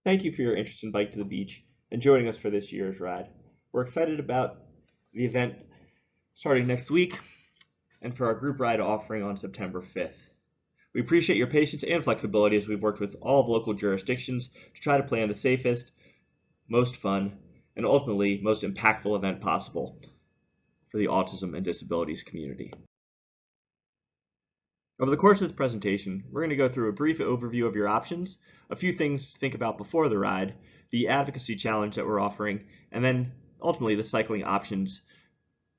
Thank you for your interest in Bike to the Beach and joining us for this year's ride. We're excited about the event starting next week and for our group ride offering on September 5th. We appreciate your patience and flexibility as we've worked with all of local jurisdictions to try to plan the safest, most fun, and ultimately most impactful event possible for the autism and disabilities community. Over the course of this presentation, we're going to go through a brief overview of your options, a few things to think about before the ride, the advocacy challenge that we're offering, and then ultimately the cycling options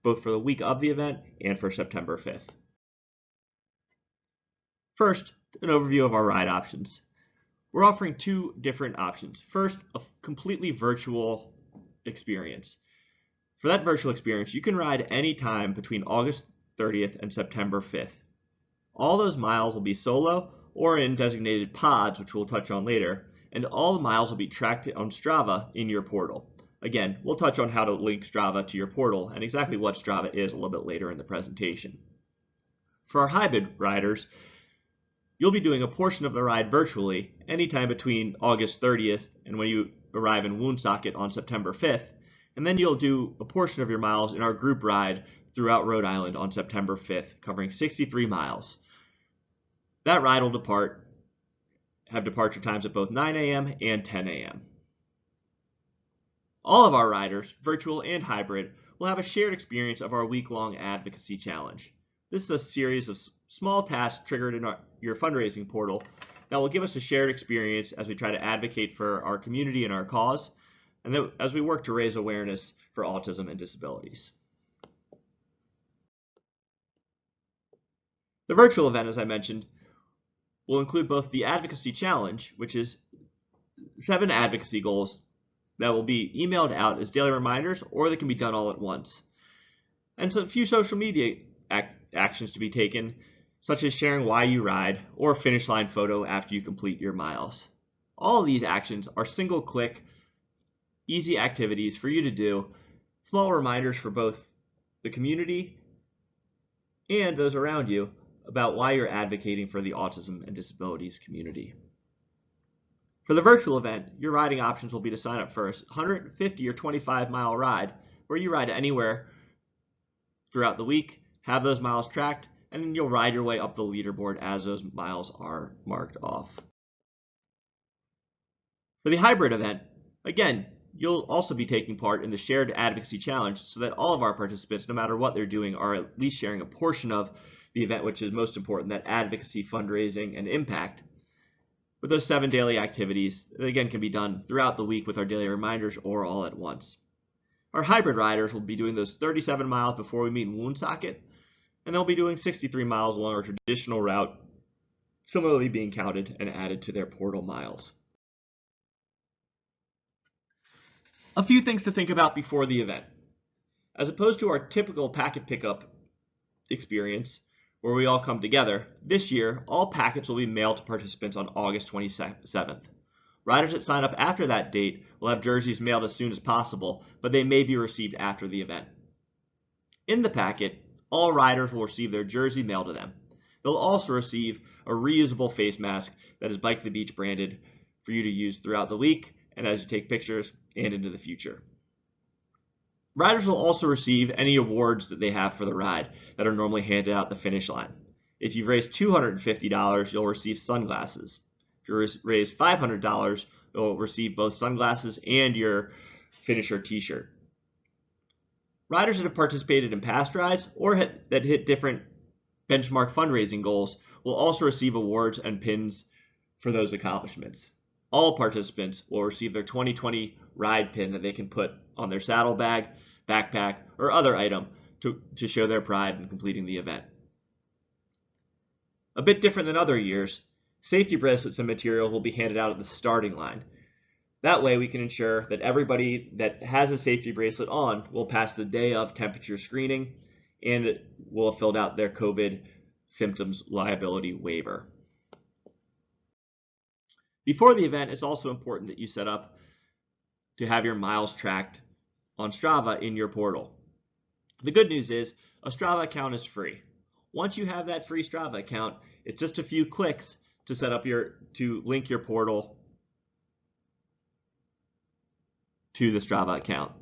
both for the week of the event and for September 5th. First, an overview of our ride options. We're offering two different options. First, a completely virtual experience. For that virtual experience, you can ride anytime between August 30th and September 5th. All those miles will be solo or in designated pods, which we'll touch on later, and all the miles will be tracked on Strava in your portal. Again, we'll touch on how to link Strava to your portal and exactly what Strava is a little bit later in the presentation. For our hybrid riders, you'll be doing a portion of the ride virtually anytime between August 30th and when you arrive in Woonsocket on September 5th, and then you'll do a portion of your miles in our group ride throughout Rhode Island on September 5th, covering 63 miles. That ride will have departure times at both 9 a.m. and 10 a.m. All of our riders, virtual and hybrid, will have a shared experience of our week-long advocacy challenge. This is a series of small tasks triggered in your fundraising portal that will give us a shared experience as we try to advocate for our community and our cause, and as we work to raise awareness for autism and disabilities. The virtual event, as I mentioned, will include both the advocacy challenge, which is 7 advocacy goals that will be emailed out as daily reminders, or they can be done all at once. And so a few social media actions to be taken, such as sharing why you ride or a finish line photo after you complete your miles. All of these actions are single click, easy activities for you to do, small reminders for both the community and those around you about why you're advocating for the autism and disabilities community. For the virtual event, your riding options will be to sign up for a 150 or 25-mile ride where you ride anywhere throughout the week, have those miles tracked, and then you'll ride your way up the leaderboard as those miles are marked off. For the hybrid event, again, you'll also be taking part in the shared advocacy challenge so that all of our participants, no matter what they're doing, are at least sharing a portion of the event, which is most important, that advocacy, fundraising, and impact, with those 7 daily activities that again can be done throughout the week with our daily reminders or all at once. Our hybrid riders will be doing those 37 miles before we meet in Woonsocket, and they'll be doing 63 miles along our traditional route, similarly being counted and added to their portal miles. A few things to think about before the event. As opposed to our typical packet pickup experience, where we all come together, this year, all packets will be mailed to participants on August 27th. Riders that sign up after that date will have jerseys mailed as soon as possible, but they may be received after the event. In the packet, all riders will receive their jersey mailed to them. They'll also receive a reusable face mask that is Bike to the Beach branded for you to use throughout the week and as you take pictures and into the future. Riders will also receive any awards that they have for the ride that are normally handed out at the finish line. If you've raised $250, you'll receive sunglasses. If you raise $500, you'll receive both sunglasses and your finisher t-shirt. Riders that have participated in past rides or that hit different benchmark fundraising goals will also receive awards and pins for those accomplishments. All participants will receive their 2020 ride pin that they can put on their saddlebag, backpack, or other item to show their pride in completing the event. A bit different than other years, safety bracelets and material will be handed out at the starting line. That way we can ensure that everybody that has a safety bracelet on will pass the day of temperature screening and will have filled out their COVID symptoms liability waiver. Before the event, it's also important that you set up to have your miles tracked on Strava in your portal. The good news is a Strava account is free. Once you have that free Strava account, it's just a few clicks to set up to link your portal to the Strava account.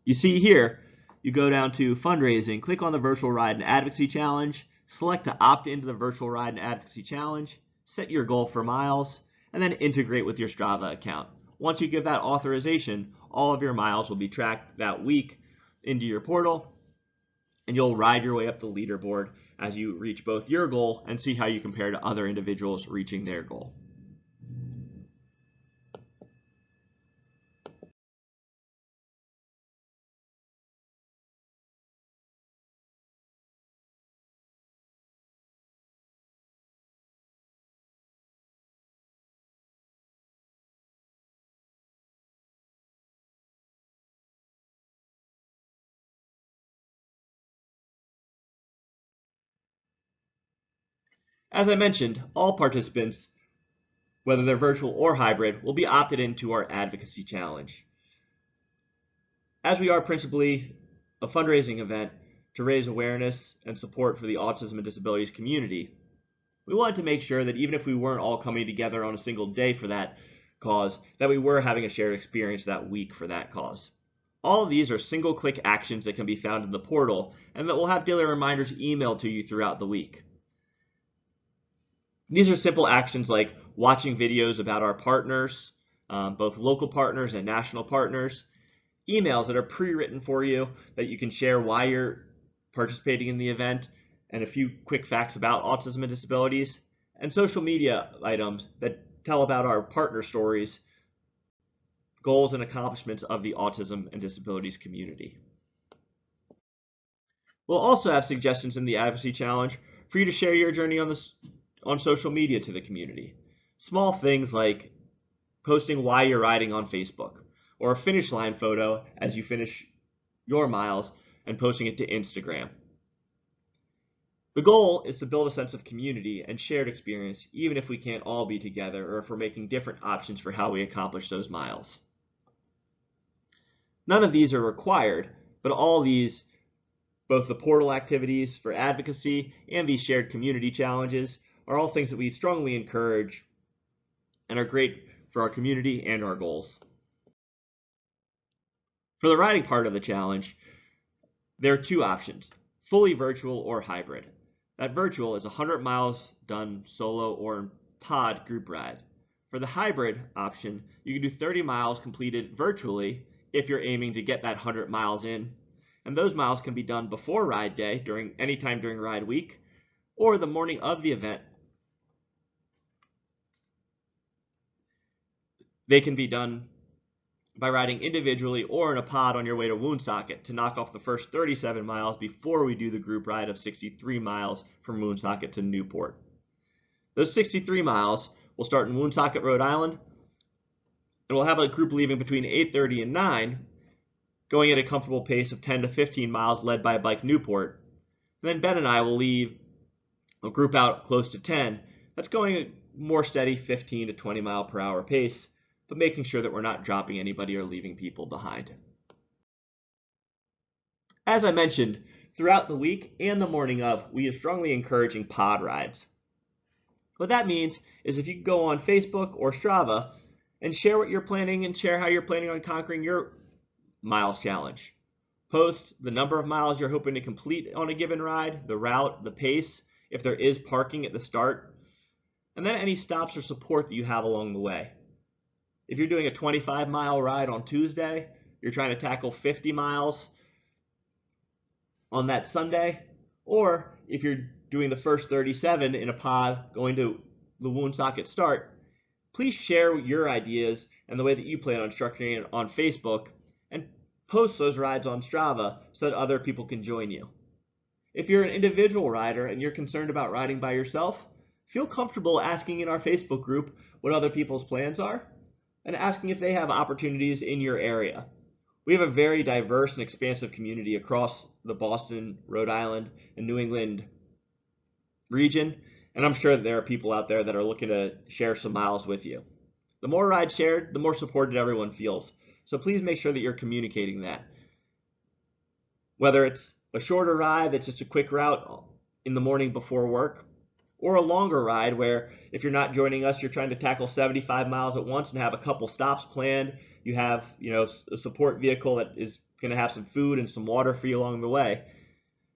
You see here, you go down to fundraising, click on the Virtual Ride and Advocacy Challenge, select to opt into the Virtual Ride and Advocacy Challenge, set your goal for miles, and then integrate with your Strava account. Once you give that authorization, all of your miles will be tracked that week into your portal, and you'll ride your way up the leaderboard as you reach both your goal and see how you compare to other individuals reaching their goal. As I mentioned, all participants, whether they're virtual or hybrid, will be opted into our Advocacy Challenge. As we are principally a fundraising event to raise awareness and support for the autism and disabilities community, we wanted to make sure that even if we weren't all coming together on a single day for that cause, that we were having a shared experience that week for that cause. All of these are single-click actions that can be found in the portal and that will have daily reminders emailed to you throughout the week. These are simple actions like watching videos about our partners, both local partners and national partners, emails that are pre-written for you that you can share why you're participating in the event, and a few quick facts about autism and disabilities, and social media items that tell about our partner stories, goals, and accomplishments of the autism and disabilities community. We'll also have suggestions in the Advocacy Challenge for you to share your journey on social media to the community. Small things like posting why you're riding on Facebook, or a finish line photo as you finish your miles and posting it to Instagram. The goal is to build a sense of community and shared experience, even if we can't all be together or if we're making different options for how we accomplish those miles. None of these are required, but all these, both the portal activities for advocacy and these shared community challenges, are all things that we strongly encourage and are great for our community and our goals. For the riding part of the challenge, there are two options, fully virtual or hybrid. That virtual is 100 miles done solo or in pod group ride. For the hybrid option, you can do 30 miles completed virtually if you're aiming to get that 100 miles in, and those miles can be done before ride day, anytime during ride week, or the morning of the event. They can be done by riding individually or in a pod on your way to Woonsocket to knock off the first 37 miles before we do the group ride of 63 miles from Woonsocket to Newport. Those 63 miles will start in Woonsocket, Rhode Island, and we'll have a group leaving between 8:30 and 9, going at a comfortable pace of 10 to 15 miles led by Bike Newport. And then Ben and I will leave a group out close to 10 that's going at more steady 15 to 20 mile per hour pace, but making sure that we're not dropping anybody or leaving people behind. As I mentioned, throughout the week and the morning of, we are strongly encouraging pod rides. What that means is if you go on Facebook or Strava and share what you're planning and share how you're planning on conquering your miles challenge. Post the number of miles you're hoping to complete on a given ride, the route, the pace, if there is parking at the start, and then any stops or support that you have along the way. If you're doing a 25-mile ride on Tuesday, you're trying to tackle 50 miles on that Sunday, or if you're doing the first 37 in a pod going to the Woonsocket start, please share your ideas and the way that you plan on structuring it on Facebook and post those rides on Strava so that other people can join you. If you're an individual rider and you're concerned about riding by yourself, feel comfortable asking in our Facebook group what other people's plans are and asking if they have opportunities in your area. We have a very diverse and expansive community across the Boston, Rhode Island, and New England region, and I'm sure that there are people out there that are looking to share some miles with you. The more rides shared, the more supported everyone feels. So please make sure that you're communicating that. Whether it's a shorter ride that's just a quick route in the morning before work, or a longer ride where if you're not joining us, you're trying to tackle 75 miles at once and have a couple stops planned. You have, a support vehicle that is going to have some food and some water for you along the way.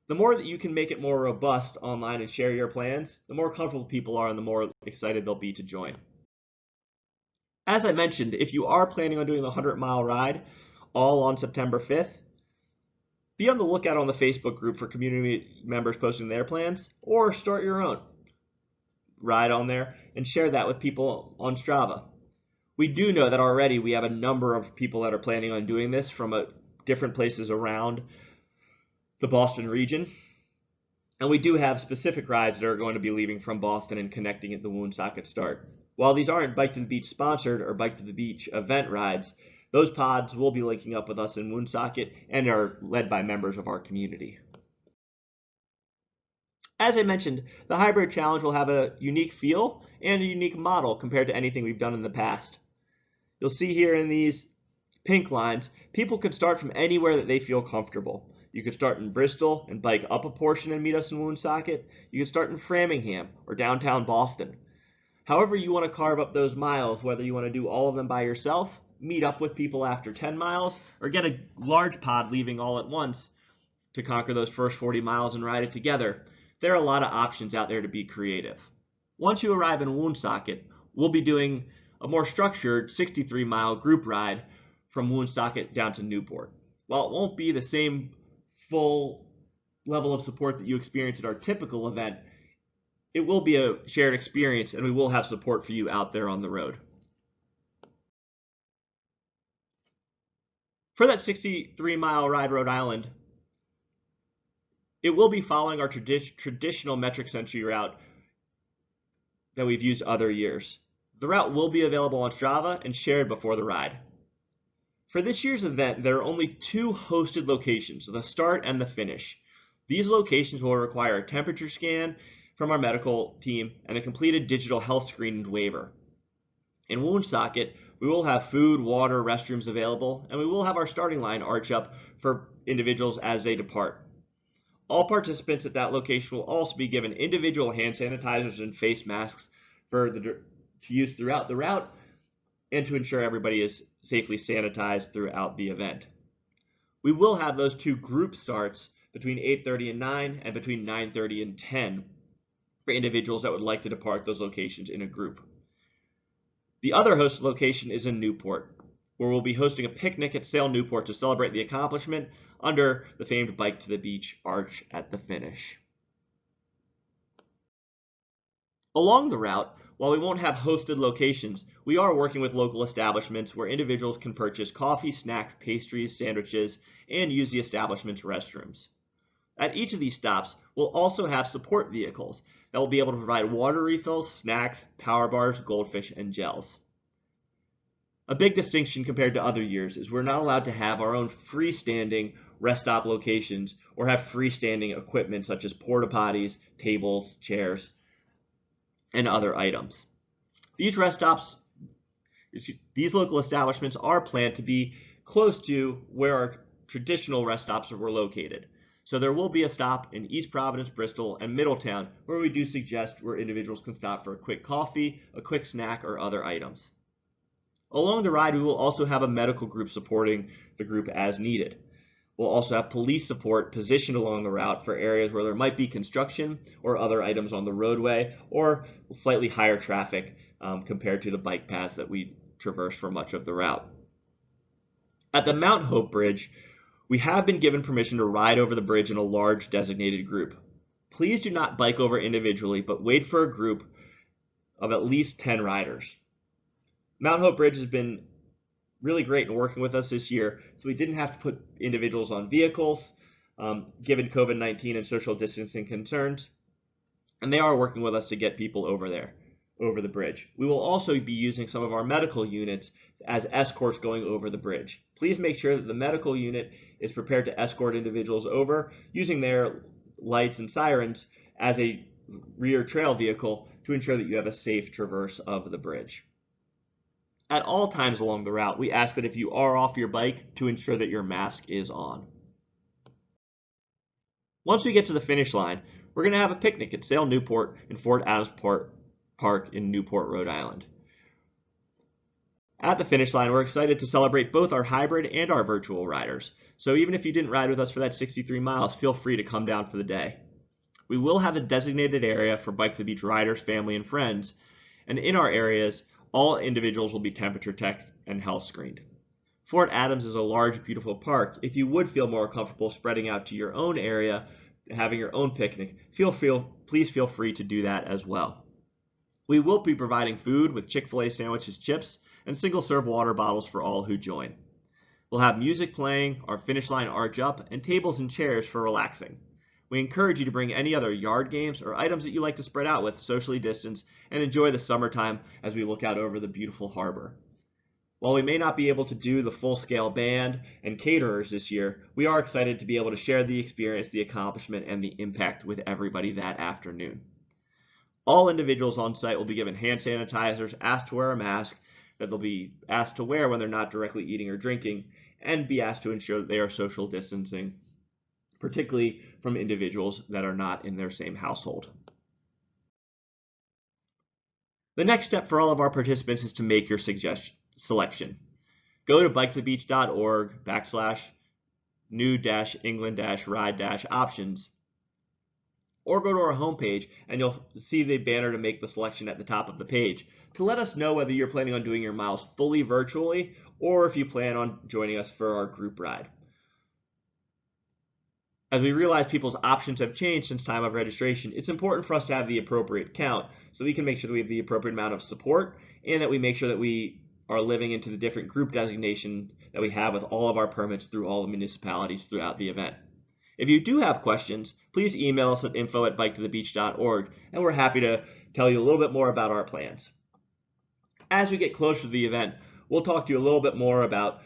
The more that you can make it more robust online and share your plans, the more comfortable people are and the more excited they'll be to join. As I mentioned, if you are planning on doing the 100-mile ride all on September 5th, be on the lookout on the Facebook group for community members posting their plans, or start your own ride on there and share that with people on Strava. We do know that already we have a number of people that are planning on doing this from different places around the Boston region. And we do have specific rides that are going to be leaving from Boston and connecting at the Woonsocket start. While these aren't Bike to the Beach sponsored or Bike to the Beach event rides, those pods will be linking up with us in Woonsocket and are led by members of our community. As I mentioned, the hybrid challenge will have a unique feel and a unique model compared to anything we've done in the past. You'll see here in these pink lines, people can start from anywhere that they feel comfortable. You could start in Bristol and bike up a portion and meet us in Woonsocket. You could start in Framingham or downtown Boston. However you want to carve up those miles, whether you want to do all of them by yourself, meet up with people after 10 miles, or get a large pod leaving all at once to conquer those first 40 miles and ride it together, there are a lot of options out there to be creative. Once you arrive in Woonsocket, we'll be doing a more structured 63-mile group ride from Woonsocket down to Newport. While it won't be the same full level of support that you experience at our typical event, it will be a shared experience and we will have support for you out there on the road. For that 63-mile ride Rhode Island, it will be following our traditional metric century route that we've used other years. The route will be available on Strava and shared before the ride. For this year's event, there are only 2 hosted locations, the start and the finish. These locations will require a temperature scan from our medical team and a completed digital health screen and waiver. In Woonsocket, we will have food, water, restrooms available, and we will have our starting line arch up for individuals as they depart. All participants at that location will also be given individual hand sanitizers and face masks to use throughout the route and to ensure everybody is safely sanitized throughout the event. We will have those 2 group starts between 8:30 and 9 and between 9:30 and 10 for individuals that would like to depart those locations in a group. The other host location is in Newport, where we'll be hosting a picnic at Sail Newport to celebrate the accomplishment under the famed Bike to the Beach arch at the finish. Along the route, while we won't have hosted locations, we are working with local establishments where individuals can purchase coffee, snacks, pastries, sandwiches, and use the establishment's restrooms. At each of these stops, we'll also have support vehicles that will be able to provide water refills, snacks, power bars, goldfish, and gels. A big distinction compared to other years is we're not allowed to have our own freestanding rest stop locations or have freestanding equipment such as porta potties, tables, chairs, and other items. These local establishments are planned to be close to where our traditional rest stops were located. So there will be a stop in East Providence, Bristol, and Middletown where we do suggest where individuals can stop for a quick coffee, a quick snack, or other items. Along the ride, we will also have a medical group supporting the group as needed. We'll also have police support positioned along the route for areas where there might be construction or other items on the roadway or slightly higher traffic compared to the bike paths that we traverse for much of the route. At the Mount Hope Bridge, we have been given permission to ride over the bridge in a large designated group. Please do not bike over individually, but wait for a group of at least 10 riders. Mount Hope Bridge has been really great in working with us this year, so we didn't have to put individuals on vehicles, given COVID-19 and social distancing concerns, and they are working with us to get people over the bridge. We will also be using some of our medical units as escorts going over the bridge. Please make sure that the medical unit is prepared to escort individuals over using their lights and sirens as a rear trail vehicle to ensure that you have a safe traverse of the bridge. At all times along the route, we ask that if you are off your bike to ensure that your mask is on. Once we get to the finish line, we're going to have a picnic at Sale Newport in Fort Adams Park in Newport, Rhode Island. At the finish line, we're excited to celebrate both our hybrid and our virtual riders. So even if you didn't ride with us for that 63 miles, feel free to come down for the day. We will have a designated area for Bike to the Beach riders, family, and friends. And in our areas, all individuals will be temperature checked and health screened. Fort Adams is a large, beautiful park. If you would feel more comfortable spreading out to your own area, having your own picnic, please feel free to do that as well. We will be providing food with Chick-fil-A sandwiches, chips, and single-serve water bottles for all who join. We'll have music playing, our finish line arch up, and tables and chairs for relaxing. We encourage you to bring any other yard games or items that you like to spread out with, socially distance, and enjoy the summertime as we look out over the beautiful harbor. While we may not be able to do the full-scale band and caterers this year, we are excited to be able to share the experience, the accomplishment, and the impact with everybody that afternoon. All individuals on site will be given hand sanitizers, asked to wear a mask, that they'll be asked to wear when they're not directly eating or drinking, and be asked to ensure that they are social distancing, particularly from individuals that are not in their same household. The next step for all of our participants is to make your selection. Go to biketo-the-beach.org/new-england-ride-options, or go to our homepage and you'll see the banner to make the selection at the top of the page to let us know whether you're planning on doing your miles fully virtually or if you plan on joining us for our group ride. As we realize people's options have changed since time of registration, it's important for us to have the appropriate count so we can make sure that we have the appropriate amount of support and that we make sure that we are living into the different group designation that we have with all of our permits through all the municipalities throughout the event. If you do have questions, please email us at info@biketothebeach.org and we're happy to tell you a little bit more about our plans. As we get closer to the event, we'll talk to you a little bit more about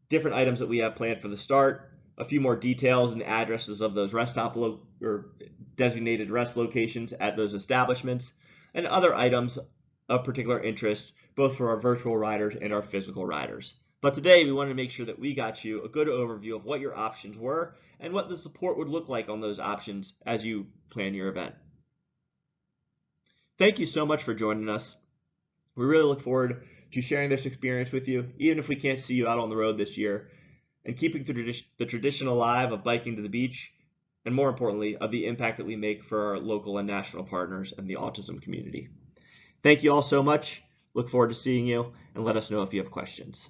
different items that we have planned for the start, a few more details and addresses of those rest stop or designated rest locations at those establishments, and other items of particular interest, both for our virtual riders and our physical riders. But today we wanted to make sure that we got you a good overview of what your options were and what the support would look like on those options as you plan your event. Thank you so much for joining us. We really look forward to sharing this experience with you, even if we can't see you out on the road this year, and keeping the tradition alive of biking to the beach, and more importantly, of the impact that we make for our local and national partners and the autism community. Thank you all so much. Look forward to seeing you, and let us know if you have questions.